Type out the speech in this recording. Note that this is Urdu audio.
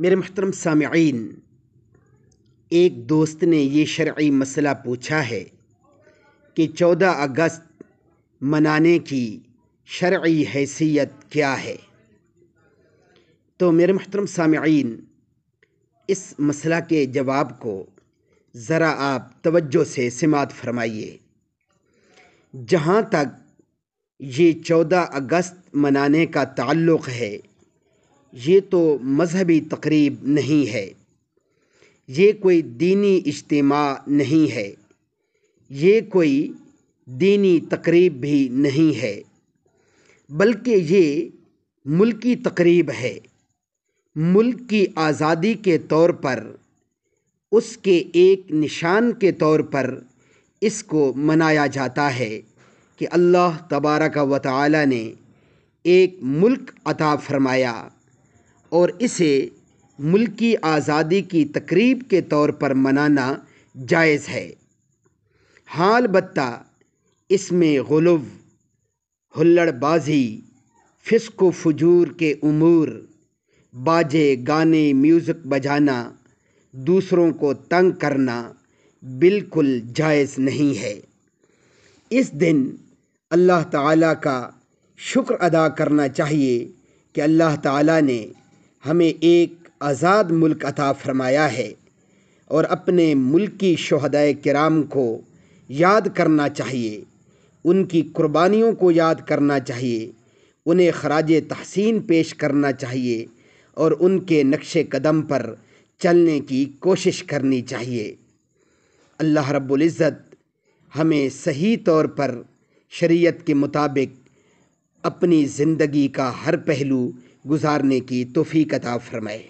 میرے محترم سامعین، ایک دوست نے یہ شرعی مسئلہ پوچھا ہے کہ 14 اگست منانے کی شرعی حیثیت کیا ہے؟ تو میرے محترم سامعین، اس مسئلہ کے جواب کو ذرا آپ توجہ سے سماعت فرمائیے۔ جہاں تک یہ 14 اگست منانے کا تعلق ہے، یہ تو مذہبی تقریب نہیں ہے، یہ کوئی دینی اجتماع نہیں ہے، یہ کوئی دینی تقریب بھی نہیں ہے، بلکہ یہ ملکی تقریب ہے۔ ملک کی آزادی کے طور پر، اس کے ایک نشان کے طور پر اس کو منایا جاتا ہے کہ اللہ تبارک و تعالی نے ایک ملک عطا فرمایا اور اسے ملکی آزادی کی تقریب کے طور پر منانا جائز ہے۔ ہاں، البتہ اس میں غلو، ہلڑ بازی، فسق و فجور کے امور، باجے گانے میوزک بجانا، دوسروں کو تنگ کرنا بالکل جائز نہیں ہے۔ اس دن اللہ تعالیٰ کا شکر ادا کرنا چاہیے کہ اللہ تعالیٰ نے ہمیں ایک آزاد ملک عطا فرمایا ہے، اور اپنے ملکی شہدائے کرام کو یاد کرنا چاہیے، ان کی قربانیوں کو یاد کرنا چاہیے، انہیں خراج تحسین پیش کرنا چاہیے اور ان کے نقش قدم پر چلنے کی کوشش کرنی چاہیے۔ اللہ رب العزت ہمیں صحیح طور پر شریعت کے مطابق اپنی زندگی کا ہر پہلو گزارنے کی توفیق عطا فرمائے۔